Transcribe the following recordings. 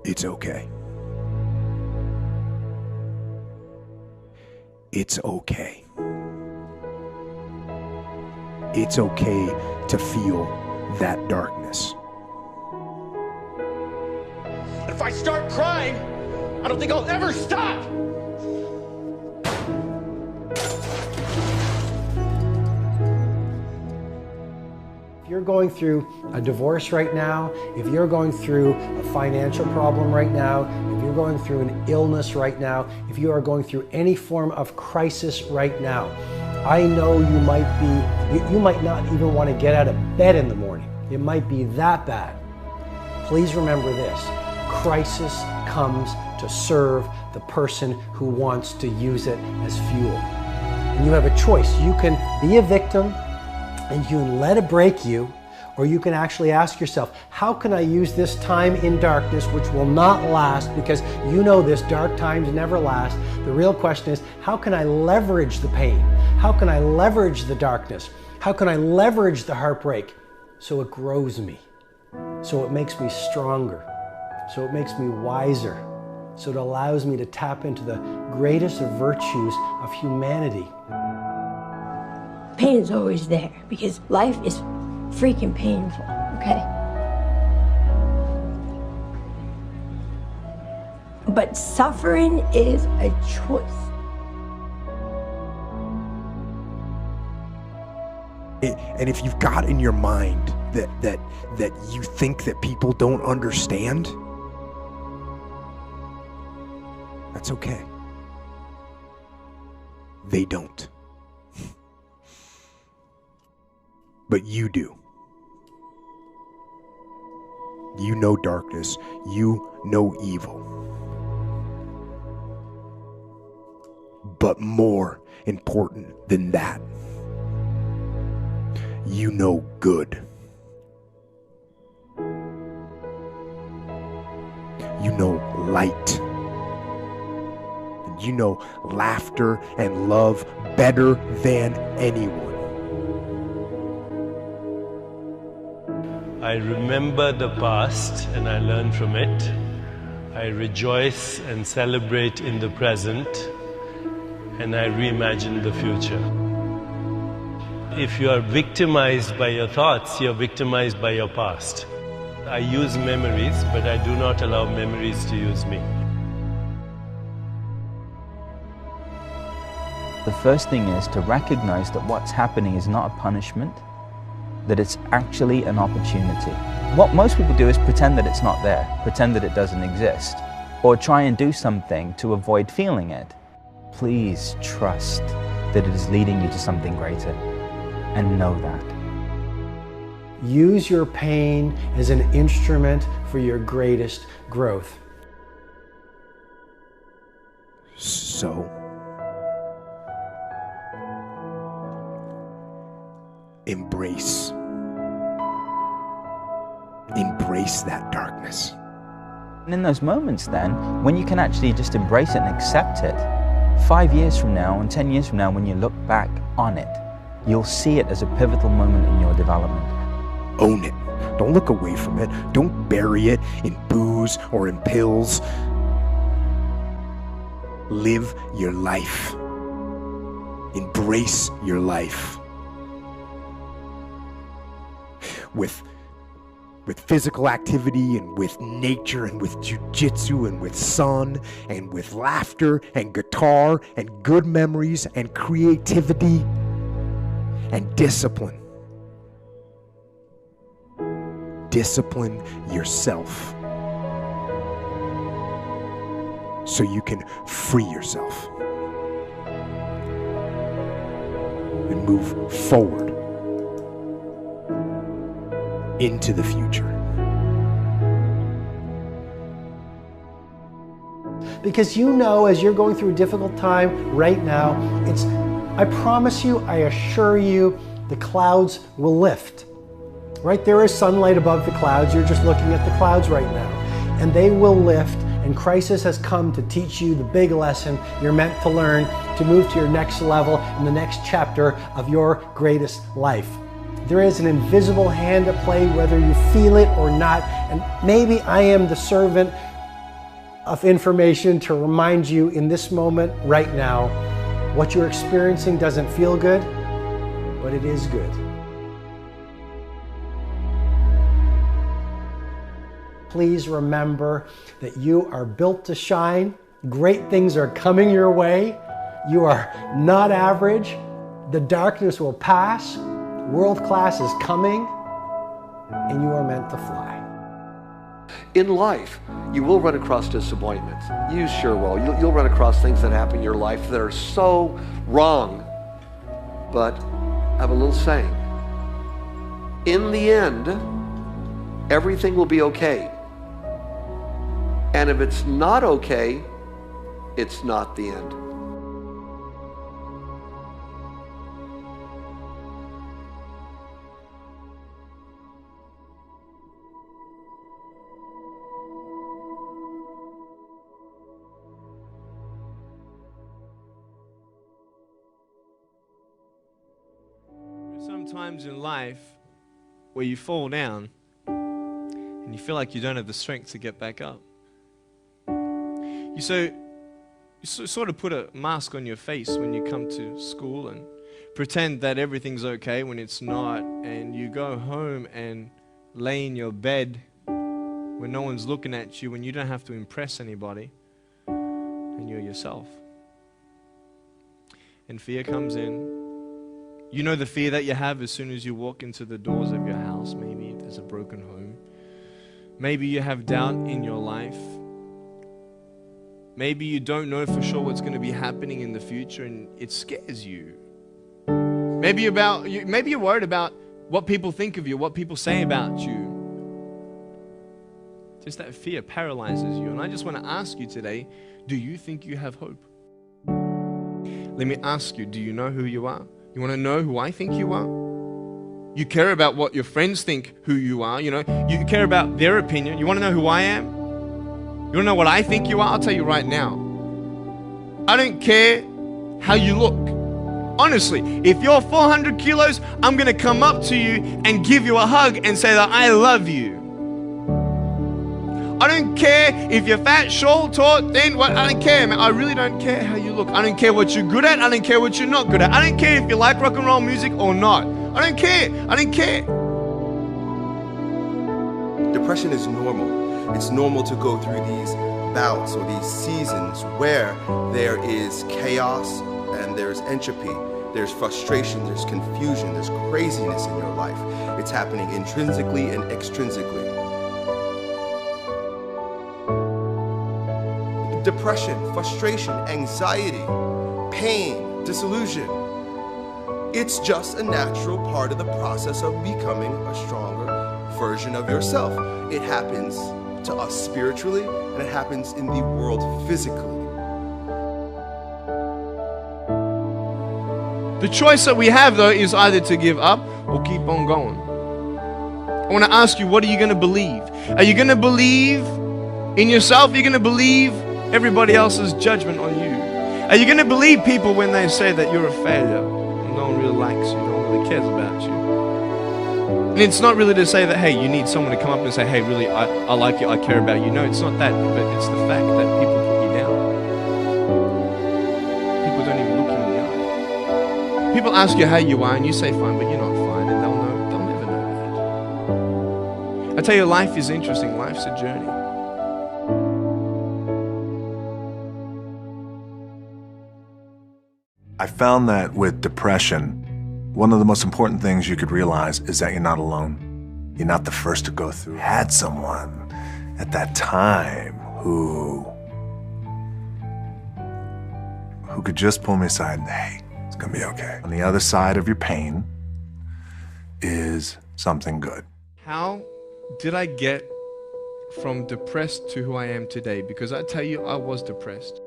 It's okay. It's okay. It's okay to feel that darkness. If I start crying, I don't think I'll ever stop! If you're going through a divorce right now, if you're going through a financial problem right now, if you're going through an illness right now, if you are going through any form of crisis right now, I know you might not even want to get out of bed in the morning. It might be that bad. Please remember this: crisis comes to serve the person who wants to use it as fuel. And you have a choice. You can be a victim and you can let it break you, or you can actually ask yourself, how can I use this time in darkness, which will not last, because you know this, dark times never last. The real question is, how can I leverage the pain? How can I leverage the darkness? How can I leverage the heartbreak so it grows me, so it makes me stronger, so it makes me wiser, so it allows me to tap into the greatest of virtues of humanity. Pain is always there because life is freaking painful, okay? But suffering is a choice. And if you've got in your mind that you think that people don't understand, that's okay. They don't. But you do. You know darkness. You know evil. But more important than that, you know good. You know light. And you know laughter and love better than anyone. I remember the past and I learn from it. I rejoice and celebrate in the present, and I reimagine the future. If you are victimized by your thoughts, you're victimized by your past. I use memories, but I do not allow memories to use me. The first thing is to recognize that what's happening is not a punishment, that it's actually an opportunity. What most people do is pretend that it's not there, pretend that it doesn't exist, or try and do something to avoid feeling it. Please trust that it is leading you to something greater, and know that. Use your pain as an instrument for your greatest growth. So, embrace that darkness. And in those moments then, when you can actually just embrace it and accept it, 5 years from now and 10 years from now, when you look back on it, you'll see it as a pivotal moment in your development. Own it. Don't look away from it. Don't bury it in booze or in pills. Live your life. Embrace your life. With physical activity and with nature and with jujitsu and with sun and with laughter and guitar and good memories and creativity and discipline. Discipline yourself so you can free yourself and move forward into the future. Because you know, as you're going through a difficult time right now, I promise you, I assure you, the clouds will lift. Right? There is sunlight above the clouds. You're just looking at the clouds right now. And they will lift, and crisis has come to teach you the big lesson you're meant to learn to move to your next level in the next chapter of your greatest life. There is an invisible hand at play, whether you feel it or not. And maybe I am the servant of information to remind you in this moment right now, what you're experiencing doesn't feel good, but it is good. Please remember that you are built to shine. Great things are coming your way. You are not average. The darkness will pass. World class is coming, and you are meant to fly. In life, you will run across disappointments. You sure will. You'll run across things that happen in your life that are so wrong. But I have a little saying. In the end, everything will be okay. And if it's not okay, it's not the end. Sometimes in life where you fall down and you feel like you don't have the strength to get back up. You sort of put a mask on your face when you come to school and pretend that everything's okay when it's not, and you go home and lay in your bed when no one's looking at you, when you don't have to impress anybody, and you're yourself. And fear comes in. You know the fear that you have as soon as you walk into the doors of your house. Maybe there's a broken home. Maybe you have doubt in your life. Maybe you don't know for sure what's going to be happening in the future and it scares you. Maybe you're worried about what people think of you, what people say about you. Just that fear paralyzes you. And I just want to ask you today, do you think you have hope? Let me ask you, do you know who you are? You want to know who I think you are? You care about what your friends think who you are. You care about their opinion. You want to know who I am? You want to know what I think you are? I'll tell you right now. I don't care how you look. Honestly, if you're 400 kilos, I'm going to come up to you and give you a hug and say that I love you. I don't care if you're fat, short, tall, thin, what, I don't care, man. I really don't care how you look. I don't care what you're good at. I don't care what you're not good at. I don't care if you like rock and roll music or not. I don't care. I don't care. Depression is normal. It's normal to go through these bouts or these seasons where there is chaos and there's entropy, there's frustration, there's confusion, there's craziness in your life. It's happening intrinsically and extrinsically. Depression, frustration, anxiety, pain, disillusion. It's just a natural part of the process of becoming a stronger version of yourself. It happens to us spiritually, and it happens in the world physically. The choice that we have, though, is either to give up or keep on going. I want to ask you, what are you going to believe? Are you going to believe in yourself? Are you going to believe everybody else's judgment on you? Are you going to believe people when they say that you're a failure and no one really likes you, no one really cares about you? And it's not really to say that, hey, you need someone to come up and say, hey, really, I like you, I care about you. No, it's not that, but it's the fact that people put you down. People don't even look you in the eye. People ask you how you are and you say fine, but you're not fine, and they'll never know that. I tell you, life is interesting. Life's a journey. I found that with depression, one of the most important things you could realize is that you're not alone. You're not the first to go through. I had someone at that time who could just pull me aside and, hey, it's gonna be okay. On the other side of your pain is something good. How did I get from depressed to who I am today? Because I tell you, I was depressed.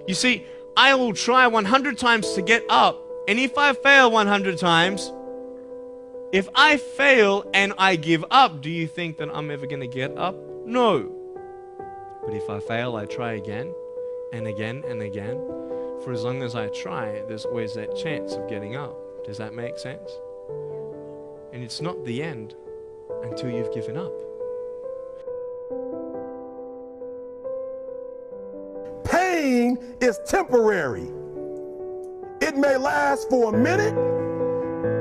You see, I will try 100 times to get up, and if I fail 100 times, if I fail and I give up, do you think that I'm ever going to get up? No. But if I fail, I try again and again and again. For as long as I try, there's always that chance of getting up. Does that make sense? And it's not the end until you've given up. pain is temporary. It may last for a minute,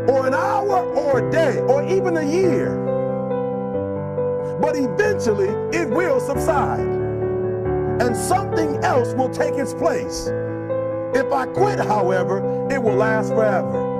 or an hour, or a day, or even a year. But eventually, it will subside, and something else will take its place. If I quit, however, it will last forever.